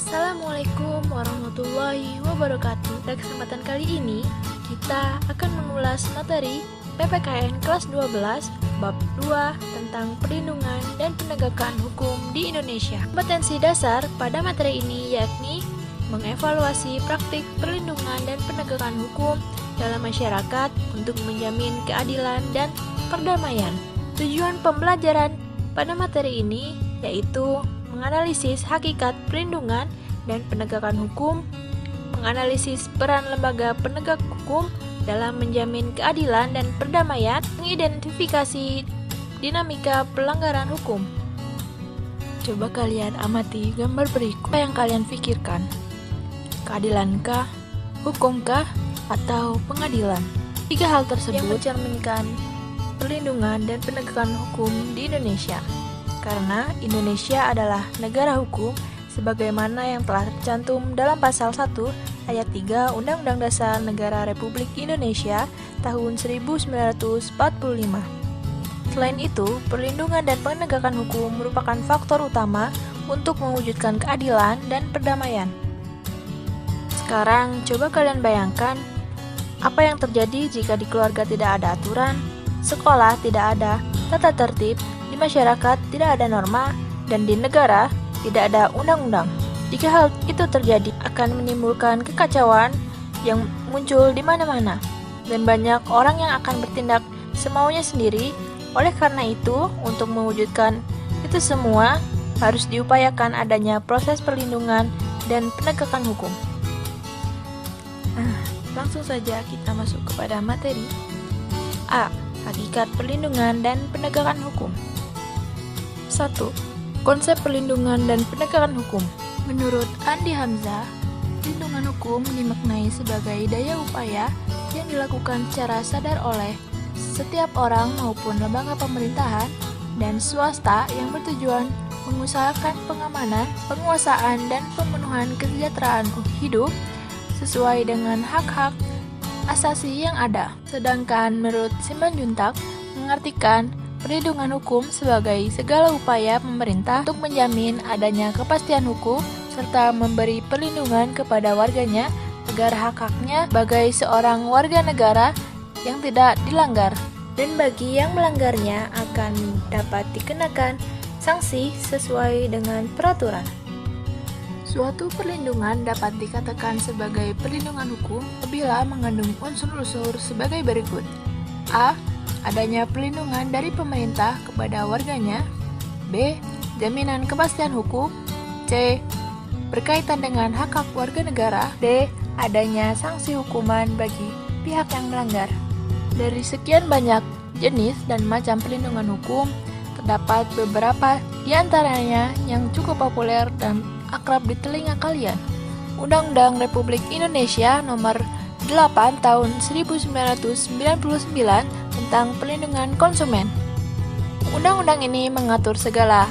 Assalamualaikum warahmatullahi wabarakatuh. Pada kesempatan kali ini, kita akan mengulas materi PPKN kelas 12 bab 2 tentang perlindungan dan penegakan hukum di Indonesia. Kompetensi dasar pada materi ini yakni mengevaluasi praktik perlindungan dan penegakan hukum dalam masyarakat untuk menjamin keadilan dan perdamaian. Tujuan pembelajaran pada materi ini yaitu menganalisis hakikat perlindungan dan penegakan hukum, menganalisis peran lembaga penegak hukum dalam menjamin keadilan dan perdamaian, mengidentifikasi dinamika pelanggaran hukum. Coba kalian amati gambar berikut. Apa yang kalian pikirkan? Keadilankah, hukumkah, atau pengadilan? Tiga hal tersebut yang mencerminkan perlindungan dan penegakan hukum di Indonesia. Karena Indonesia adalah negara hukum sebagaimana yang telah tercantum dalam pasal 1 ayat 3 Undang-Undang Dasar Negara Republik Indonesia tahun 1945. Selain itu, perlindungan dan penegakan hukum merupakan faktor utama untuk mewujudkan keadilan dan perdamaian. Sekarang, coba kalian bayangkan apa yang terjadi jika di keluarga tidak ada aturan, sekolah tidak ada tata tertib, di masyarakat tidak ada norma, dan di negara tidak ada undang-undang. Jika hal itu terjadi, akan menimbulkan kekacauan yang muncul di mana-mana, dan banyak orang yang akan bertindak semaunya sendiri. Oleh karena itu, untuk mewujudkan itu semua, harus diupayakan adanya proses perlindungan dan penegakan hukum. Langsung saja kita masuk kepada materi. A. Hakikat perlindungan dan penegakan hukum. 1. Konsep perlindungan dan penegakan hukum. Menurut Andi Hamzah, perlindungan hukum dimaknai sebagai daya upaya yang dilakukan secara sadar oleh setiap orang maupun lembaga pemerintahan dan swasta yang bertujuan mengusahakan pengamanan, penguasaan, dan pemenuhan kesejahteraan hidup sesuai dengan hak-hak asasi yang ada. Sedangkan menurut Simanjuntak mengartikan perlindungan hukum sebagai segala upaya pemerintah untuk menjamin adanya kepastian hukum serta memberi perlindungan kepada warganya agar hak-haknya sebagai seorang warga negara yang tidak dilanggar, dan bagi yang melanggarnya akan dapat dikenakan sanksi sesuai dengan peraturan. Suatu perlindungan dapat dikatakan sebagai perlindungan hukum apabila mengandung unsur-unsur sebagai berikut. A. Adanya perlindungan dari pemerintah kepada warganya. B. Jaminan kepastian hukum. C. Berkaitan dengan hak-hak warga negara. D. Adanya sanksi hukuman bagi pihak yang melanggar. Dari sekian banyak jenis dan macam perlindungan hukum, terdapat beberapa di antaranya yang cukup populer dan akrab di telinga kalian. Undang-Undang Republik Indonesia Nomor 8 Tahun 1999 tentang Perlindungan Konsumen. Undang-undang ini mengatur segala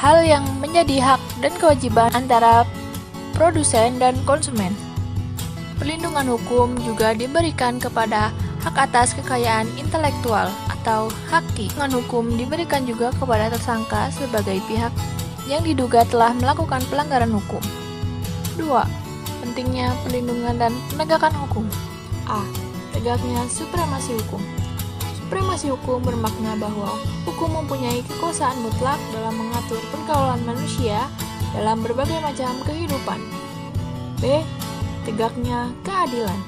hal yang menjadi hak dan kewajiban antara produsen dan konsumen. Perlindungan hukum juga diberikan kepada hak atas kekayaan intelektual atau HAKI. Perlindungan hukum diberikan juga kepada tersangka sebagai pihak yang diduga telah melakukan pelanggaran hukum. 2. Pentingnya perlindungan dan penegakan hukum. A. Tegaknya supremasi hukum. Supremasi hukum bermakna bahwa hukum mempunyai kekuasaan mutlak dalam mengatur pergaulan manusia dalam berbagai macam kehidupan. B. Tegaknya keadilan.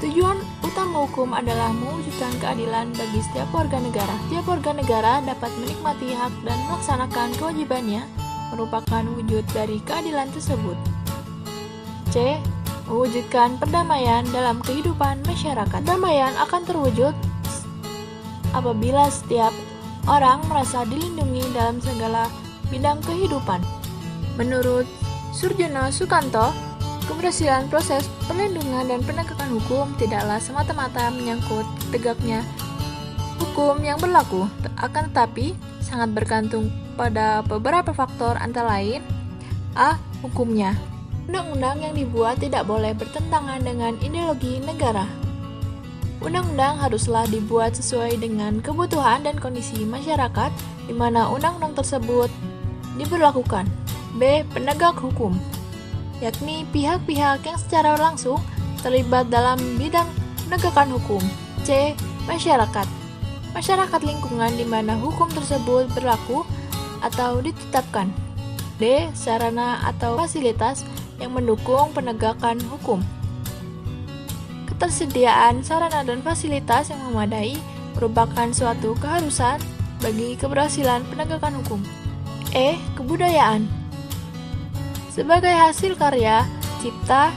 Tujuan utama hukum adalah mewujudkan keadilan bagi setiap warga negara. Setiap warga negara dapat menikmati hak dan melaksanakan kewajibannya, merupakan wujud dari keadilan tersebut. C. Mewujudkan perdamaian dalam kehidupan masyarakat. Perdamaian akan terwujud apabila setiap orang merasa dilindungi dalam segala bidang kehidupan. Menurut Surjono Sukanto, keberhasilan proses perlindungan dan penegakan hukum tidaklah semata-mata menyangkut tegaknya hukum yang berlaku, akan tetapi sangat bergantung pada beberapa faktor antara lain. A. Hukumnya. Undang-undang yang dibuat tidak boleh bertentangan dengan ideologi negara. Undang-undang haruslah dibuat sesuai dengan kebutuhan dan kondisi masyarakat di mana undang-undang tersebut diberlakukan. B. Penegak hukum. yakni pihak-pihak yang secara langsung terlibat dalam bidang penegakan hukum. C. Masyarakat. Masyarakat lingkungan di mana hukum tersebut berlaku atau ditetapkan. D. Sarana atau fasilitas yang mendukung penegakan hukum. Ketersediaan sarana dan fasilitas yang memadai merupakan suatu keharusan bagi keberhasilan penegakan hukum. E. Kebudayaan. Sebagai hasil karya, cipta,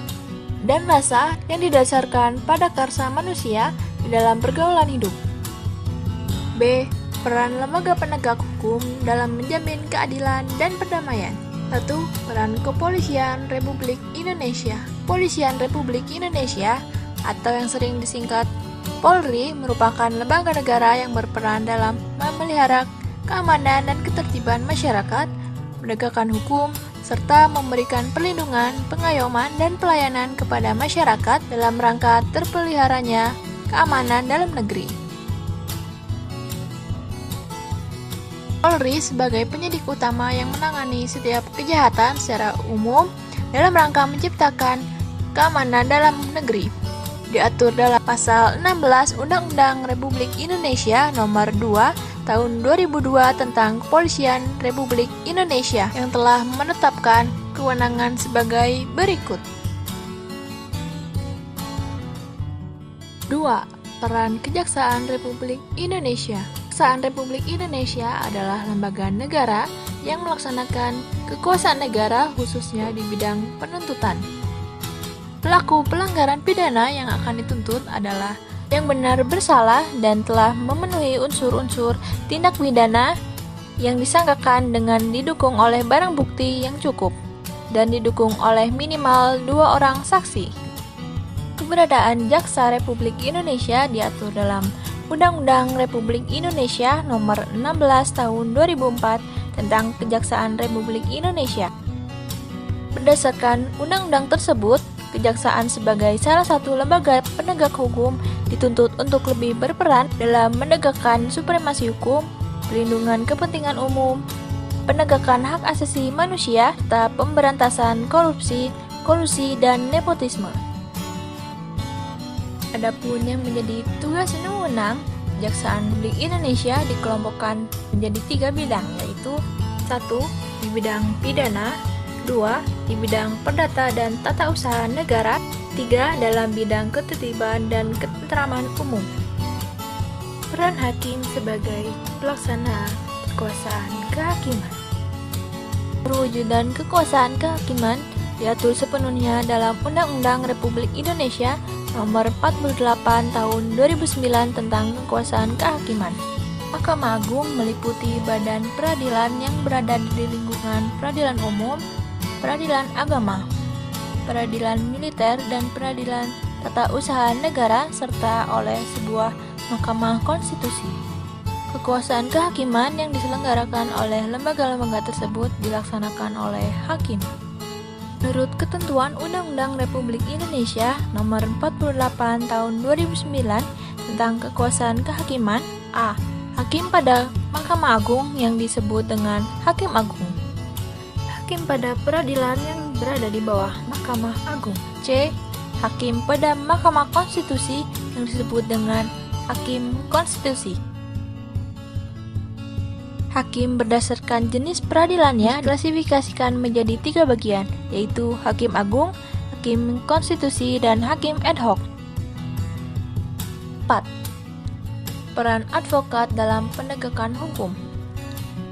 dan rasa yang didasarkan pada karsa manusia di dalam pergaulan hidup. B. Peran lembaga penegak hukum dalam menjamin keadilan dan perdamaian. 1. Peran Kepolisian Republik Indonesia. Kepolisian Republik Indonesia atau yang sering disingkat Polri merupakan lembaga negara yang berperan dalam memelihara keamanan dan ketertiban masyarakat, penegakan hukum, serta memberikan perlindungan, pengayoman, dan pelayanan kepada masyarakat dalam rangka terpeliharanya keamanan dalam negeri. Polri sebagai penyidik utama yang menangani setiap kejahatan secara umum dalam rangka menciptakan keamanan dalam negeri. Diatur dalam Pasal 16 Undang-Undang Republik Indonesia Nomor 2 Tahun 2002 tentang Kepolisian Republik Indonesia yang telah menetapkan kewenangan sebagai berikut. 2. Peran Kejaksaan Republik Indonesia. Kejaksaan Republik Indonesia adalah lembaga negara yang melaksanakan kekuasaan negara khususnya di bidang penuntutan. Pelaku pelanggaran pidana yang akan dituntut adalah yang benar bersalah dan telah memenuhi unsur-unsur tindak pidana yang disangkakan dengan didukung oleh barang bukti yang cukup dan didukung oleh minimal 2 orang saksi. Keberadaan Jaksa Republik Indonesia diatur dalam Undang-Undang Republik Indonesia Nomor 16 Tahun 2004 tentang Kejaksaan Republik Indonesia. Berdasarkan undang-undang tersebut, Kejaksaan sebagai salah satu lembaga penegak hukum dituntut untuk lebih berperan dalam menegakkan supremasi hukum, perlindungan kepentingan umum, penegakan hak asasi manusia, serta pemberantasan korupsi, kolusi, dan nepotisme. Adapun yang menjadi tugas dan wewenang, Kejaksaan Republik Indonesia dikelompokkan menjadi 3 bidang, yaitu 1. Di bidang pidana, 2. Di bidang perdata dan tata usaha negara, 3. Dalam bidang ketertiban dan ketentraman umum. Peran hakim sebagai pelaksana kekuasaan kehakiman. Perwujudan kekuasaan kehakiman diatur sepenuhnya dalam Undang-Undang Republik Indonesia Nomor 48 Tahun 2009 tentang kekuasaan kehakiman. Mahkamah Agung meliputi badan peradilan yang berada di lingkungan peradilan umum, peradilan agama, peradilan militer, dan peradilan tata usaha negara, serta oleh sebuah mahkamah konstitusi. Kekuasaan kehakiman yang diselenggarakan oleh lembaga-lembaga tersebut dilaksanakan oleh hakim. Menurut ketentuan Undang-Undang Republik Indonesia Nomor 48 Tahun 2009 tentang kekuasaan kehakiman, A. Hakim pada Mahkamah Agung yang disebut dengan Hakim Agung. Hakim pada peradilan yang berada di bawah Mahkamah Agung. C. Hakim pada Mahkamah Konstitusi yang disebut dengan Hakim Konstitusi. Hakim berdasarkan jenis peradilannya diklasifikasikan menjadi 3 bagian, yaitu Hakim Agung, Hakim Konstitusi, dan Hakim Ad hoc. 4. Peran advokat dalam penegakan hukum.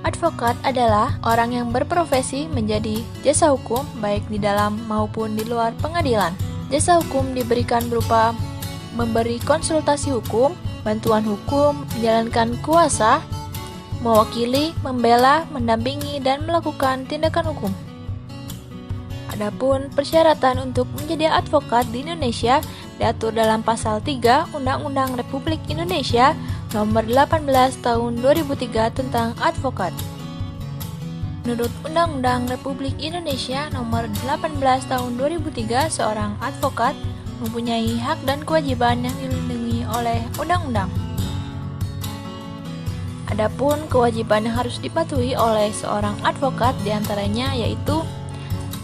Advokat adalah orang yang berprofesi menjadi jasa hukum baik di dalam maupun di luar pengadilan. Jasa hukum diberikan berupa memberi konsultasi hukum, bantuan hukum, menjalankan kuasa, mewakili, membela, mendampingi, dan melakukan tindakan hukum. Adapun persyaratan untuk menjadi advokat di Indonesia diatur dalam Pasal 3 Undang-Undang Republik Indonesia Nomor 18 Tahun 2003 tentang advokat. Menurut Undang-Undang Republik Indonesia Nomor 18 Tahun 2003, seorang advokat mempunyai hak dan kewajiban yang dilindungi oleh undang-undang. Adapun kewajiban yang harus dipatuhi oleh seorang advokat diantaranya yaitu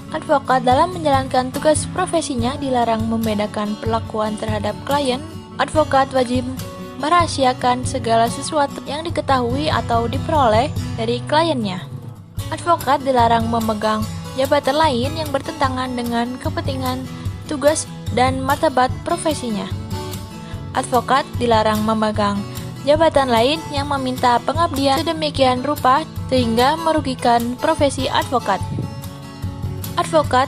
Advokat dalam menjalankan tugas profesinya dilarang membedakan perlakuan terhadap klien. Advokat wajib merahasiakan segala sesuatu yang diketahui atau diperoleh dari kliennya. Advokat dilarang memegang jabatan lain yang bertentangan dengan kepentingan, tugas, dan martabat profesinya. Advokat dilarang memegang jabatan lain yang meminta pengabdian sedemikian rupa sehingga merugikan profesi advokat. Advokat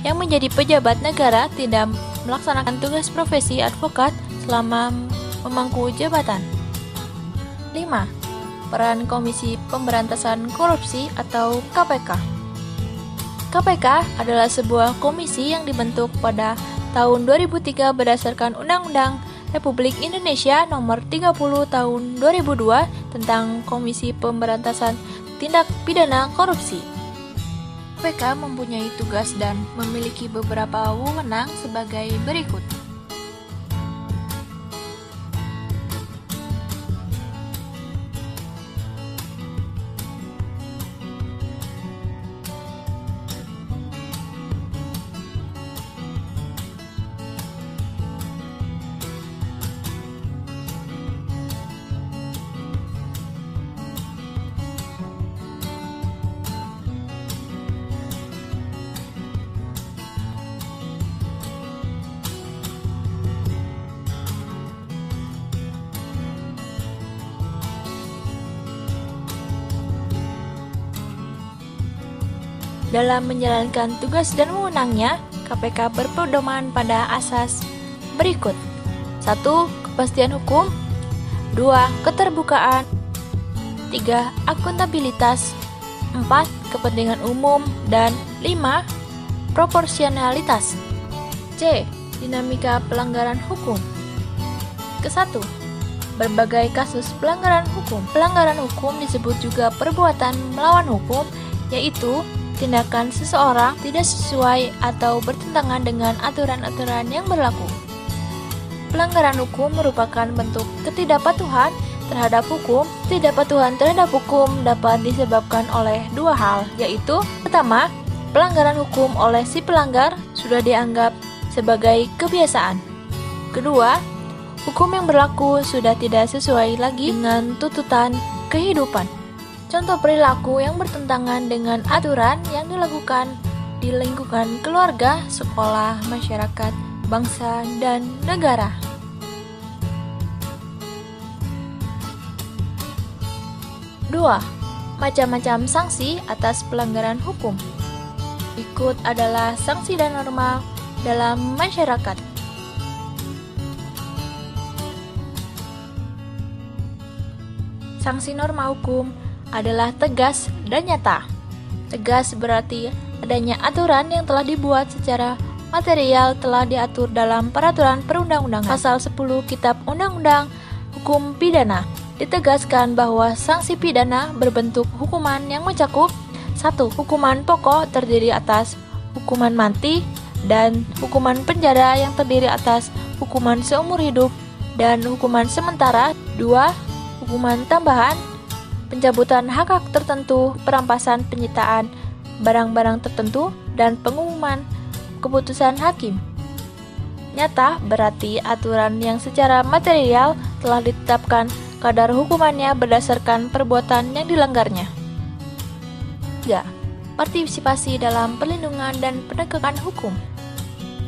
yang menjadi pejabat negara tidak melaksanakan tugas profesi advokat selama memangku jabatan. 5. Peran Komisi Pemberantasan Korupsi atau KPK. KPK adalah sebuah komisi yang dibentuk pada tahun 2003 berdasarkan Undang-Undang Republik Indonesia Nomor 30 Tahun 2002 tentang Komisi Pemberantasan Tindak Pidana Korupsi. KPK mempunyai tugas dan memiliki beberapa wewenang sebagai berikut. Dalam menjalankan tugas dan wewenangnya, KPK berpedoman pada asas berikut. 1. Kepastian hukum. 2. Keterbukaan. 3. Akuntabilitas. 4. Kepentingan umum. Dan 5. Proporsionalitas. C. Dinamika pelanggaran hukum. Ke-1. Berbagai kasus pelanggaran hukum. Pelanggaran hukum disebut juga perbuatan melawan hukum, yaitu tindakan seseorang tidak sesuai atau bertentangan dengan aturan-aturan yang berlaku. Pelanggaran hukum merupakan bentuk ketidakpatuhan terhadap hukum. Ketidakpatuhan terhadap hukum dapat disebabkan oleh dua hal, yaitu pertama, pelanggaran hukum oleh si pelanggar sudah dianggap sebagai kebiasaan. Kedua, hukum yang berlaku sudah tidak sesuai lagi dengan tuntutan kehidupan. Contoh perilaku yang bertentangan dengan aturan yang dilakukan di lingkungan keluarga, sekolah, masyarakat, bangsa, dan negara. Dua, macam-macam sanksi atas pelanggaran hukum. Berikut adalah sanksi dan norma dalam masyarakat. Sanksi norma hukum adalah tegas dan nyata. Tegas berarti adanya aturan yang telah dibuat secara material telah diatur dalam peraturan perundang-undangan. Pasal 10 Kitab Undang-Undang Hukum Pidana ditegaskan bahwa sanksi pidana berbentuk hukuman yang mencakup 1. Hukuman pokok terdiri atas hukuman mati dan hukuman penjara yang terdiri atas hukuman seumur hidup dan hukuman sementara. 2. Hukuman tambahan, pencabutan hak-hak tertentu, perampasan, penyitaan barang-barang tertentu, dan pengumuman keputusan hakim. Nyata berarti aturan yang secara material telah ditetapkan kadar hukumannya berdasarkan perbuatan yang dilanggarnya. 3. Partisipasi dalam perlindungan dan penegakan hukum.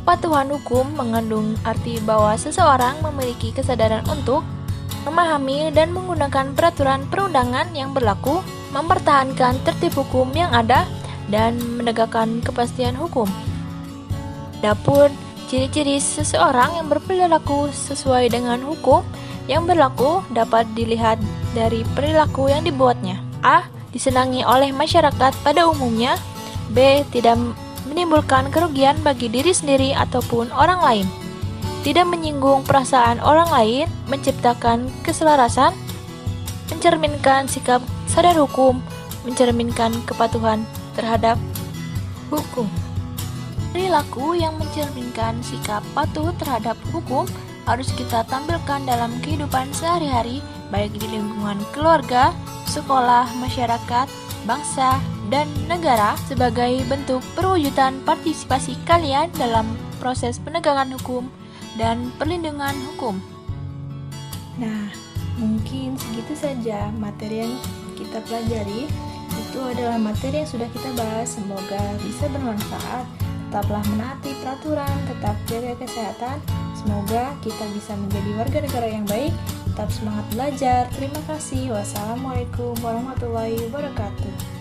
Patuhan hukum mengandung arti bahwa seseorang memiliki kesadaran untuk memahami dan menggunakan peraturan perundangan yang berlaku, mempertahankan tertib hukum yang ada, dan menegakkan kepastian hukum. Adapun ciri-ciri seseorang yang berperilaku sesuai dengan hukum yang berlaku dapat dilihat dari perilaku yang dibuatnya. A. Disenangi oleh masyarakat pada umumnya. B. Tidak menimbulkan kerugian bagi diri sendiri ataupun orang lain. Tidak menyinggung perasaan orang lain, menciptakan keselarasan, mencerminkan sikap sadar hukum, mencerminkan kepatuhan terhadap hukum. Perilaku yang mencerminkan sikap patuh terhadap hukum harus kita tampilkan dalam kehidupan sehari-hari, baik di lingkungan keluarga, sekolah, masyarakat, bangsa, dan negara sebagai bentuk perwujudan partisipasi kalian dalam proses penegakan hukum dan perlindungan hukum. Nah, mungkin segitu saja materi yang kita pelajari. Itu adalah materi yang sudah kita bahas. Semoga bisa bermanfaat. Tetaplah menaati peraturan, tetap jaga kesehatan. Semoga kita bisa menjadi warga negara yang baik. Tetap semangat belajar. Terima kasih. Wassalamualaikum warahmatullahi wabarakatuh.